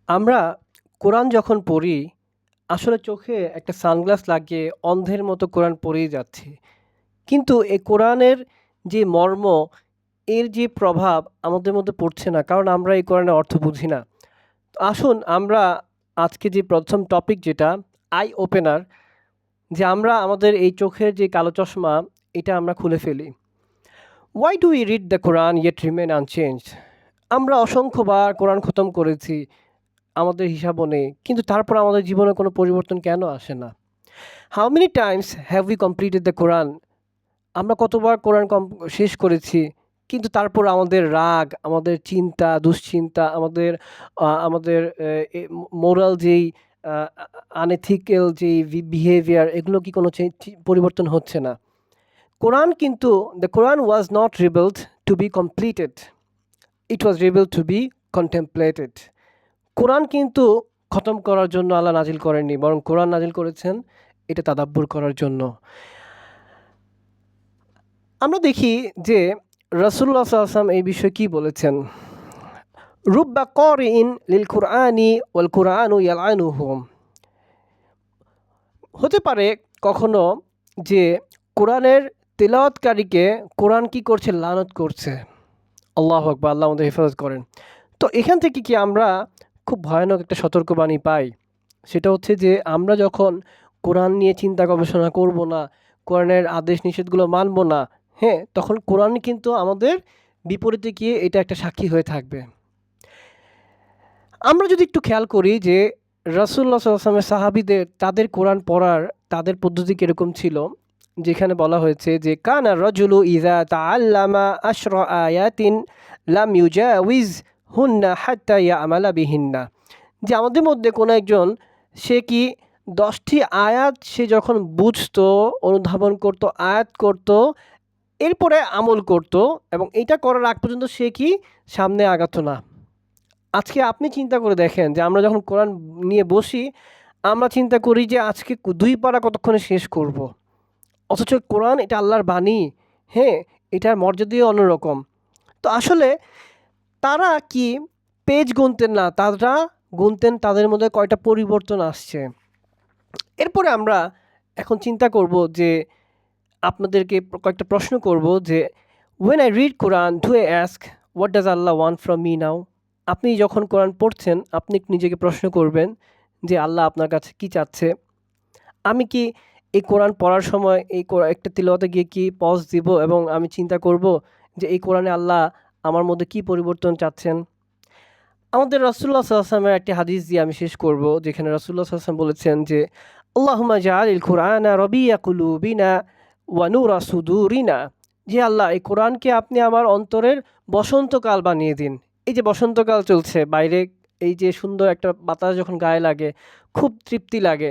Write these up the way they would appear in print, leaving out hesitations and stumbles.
আমরা কোরআন যখন পড়ি, আসলে চোখে একটা সানগ্লাস লাগিয়ে অন্ধের মতো কোরআন পড়েই যাচ্ছি। কিন্তু এই কোরআনের যে মর্ম, এর যে প্রভাব আমাদের মধ্যে পড়ছে না। কারণ আমরা এই কোরআনের অর্থ বুঝি না। তো আসুন আমরা আজকে যে ১ম টপিক যেটা আই ওপেনার, যে আমরা আমাদের এই চোখের যে কালো চশমা, এটা আমরা খুলে ফেলি। Why do we read the Quran yet remain unchanged? আমরা অসংখ্যবার কোরআন খতম করেছি, আমাদের হিসাবও নেই। কিন্তু তারপর আমাদের জীবনে কোনো পরিবর্তন কেন আসে না? How many times have we completed the Quran? আমরা কতবার কোরআন শেষ করেছি, কিন্তু তারপর আমাদের রাগ, আমাদের চিন্তা, দুশ্চিন্তা, আমাদের মোরাল যেই আনএথিক্যাল যেই বিহেভিয়ার, এগুলো কি কোনো পরিবর্তন হচ্ছে না? কোরআন কিন্তু the Quran was not revealed to be completed, it was revealed to be contemplated. Quran কিন্তু খতম করার জন্য আল্লাহ নাজিল করেননি, বরং কোরআন নাজিল করেছেন এটা তাদাব্বুর করার জন্য। আমরা দেখি যে রাসূলুল্লাহ সাল্লাল্লাহু আলাইহি ওয়াসাল্লাম এই বিষয়ে কি বলেছেন। রুব্বা ক্বারিইন লিল কুরআনি ওয়াল কুরআনু ইয়ালআনুহু। হতে পারে কখনো যে কোরআনের তেলাওয়াতকারীকে কোরআন কি করছে? লানত করছে। আল্লাহু আকবার, আল্লাহ আমাদের হেফাজত করেন। তো এখান থেকে কি আমরা খুব ভয়ানক একটা সতর্কবাণী পাই। সেটা হচ্ছে যে আমরা যখন কোরআন নিয়ে চিন্তা গবেষণা করব না, কোরআনের আদেশ নিষেধগুলো মানব না, হ্যাঁ, তখন কোরআন কিন্তু আমাদের বিপরীতে গিয়ে এটা একটা সাক্ষী হয়ে থাকবে। আমরা যদি একটু খেয়াল করি যে রাসূলুল্লাহ সাল্লাল্লাহু আলাইহি ওয়াসাল্লামের সাহাবীদের তাদের কোরআন পড়ার তাদের পদ্ধতি কীরকম ছিল, যেখানে বলা হয়েছে যে কানা রাজুলু ইযা তাআল্লামা আশরা আয়াতিন লাম ইউজাউইজ হুন্না হাত্তা ইয়ামালা বিহিন্না। যে আমাদের মধ্যে কোনো একজন, সে কি 10টি আয়াত সে যখন বুঝতো, অনুধাবন করত, আয়াত করত, এরপরে আমল করত, এবং এটা করার আগ পর্যন্ত সে কি সামনে আগাতো না। আজকে আপনি চিন্তা করে দেখেন যে আমরা যখন কোরআন নিয়ে বসি, আমরা চিন্তা করি যে আজকে 2 পারা কতক্ষণে শেষ করব। অথচ কোরআন এটা আল্লাহর বাণী, হ্যাঁ, এটার মর্যাদাই অন্যরকম। তো আসলে তারা কি পেজ গুনতেন না, তারা গুনতেন তাদের মধ্যে কয়টা পরিবর্তন আসছে। এরপরে আমরা এখন চিন্তা করব যে আপনাদেরকে কয়েকটা প্রশ্ন করব যে when I read Quran do I ask what does Allah want from me now? আপনি যখন কোরআন পড়ছেন আপনি নিজেকে প্রশ্ন করবেন যে আল্লাহ আপনার কাছে কি চাচ্ছে। আমি কি এই কোরআন পড়ার সময় এই একটা তিলাওয়াতে গিয়ে কি পজ দিব এবং আমি চিন্তা করব যে এই কোরআনে আল্লাহ আমার মধ্যে কি পরিবর্তন চাচ্ছেন। আমাদের রাসূলুল্লাহ সাল্লাল্লাহু আলাইহি ওয়াসাল্লামের একটি হাদিস দিয়ে আমি শেষ করব, যেখানে রাসূলুল্লাহ সাল্লাল্লাহু আলাইহি ওয়াসাল্লাম বলেছেন যে আল্লাহুম্মা জাআলিল কুরআনা রাবিয়া কুলুবিনা ওয়া নূরা সুদুরিনা। যে আল্লাহ, এই কোরআনকে আপনি আমার অন্তরের বসন্তকাল বানিয়ে দিন। এই যে বসন্তকাল চলছে বাইরে, এই যে সুন্দর একটা বাতাস যখন গায়ে লাগে খুব তৃপ্তি লাগে,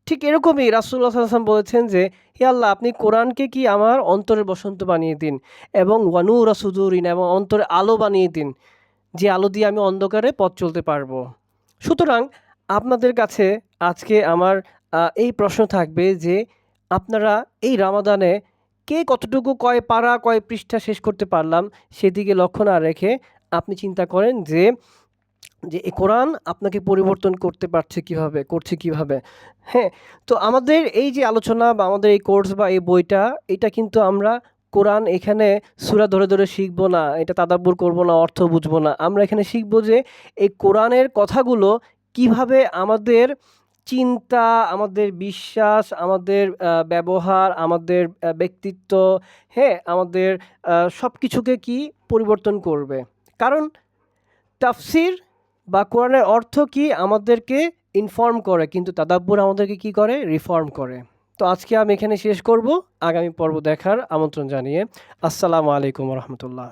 ঠিক এরকমই রাসূলুল্লাহ সাল্লাল্লাহু আলাইহি ওয়াসাল্লাম বলেছেন যে হে আল্লাহ, আপনি কোরআনকে কি আমার অন্তরের বসন্ত বানিয়ে দিন, এবং ওয়া নূরা সুদুরিনা, এবং অন্তরে আলো বানিয়ে দিন, যে আলো দিয়ে আমি অন্ধকারে পথ চলতে পারবো। সুতরাং আপনাদের কাছে আজকে আমার এই প্রশ্ন থাকবে যে আপনারা এই রামাদানে কে কতটুকু কয় পারা কয় পৃষ্ঠা শেষ করতে পারলাম সেদিকে লক্ষ্য না রেখে আপনি চিন্তা করেন যে এই কোরআন আপনাকে পরিবর্তন করতে পারছে কিভাবে, করছে কিভাবে। হ্যাঁ, তো আমাদের এই যে আলোচনা বা আমাদের এই কোর্স বা এই বইটা, এটা কিন্তু আমরা কোরআন এখানে সূরা ধরে ধরে শিখবো না, এটা তাদাব্বুর করবো না, অর্থ বুঝবো না। আমরা এখানে শিখবো যে এই কোরআনের কথাগুলো কিভাবে আমাদের চিন্তা, আমাদের বিশ্বাস, আমাদের ব্যবহার, আমাদের ব্যক্তিত্ব, হ্যাঁ, আমাদের সব কিছুকে কি পরিবর্তন করবে। কারণ তাফসির বা কোরআনের অর্থ কি আমাদেরকে ইনফর্ম করে, কিন্তু তাদাব্বুর আমাদেরকে কি করে? রিফর্ম করে। তো আজকে আমি এখানে শেষ করব, আগামী পর্ব দেখার আমন্ত্রণ জানিয়ে। আসসালামু আলাইকুম ওয়া রাহমাতুল্লাহ।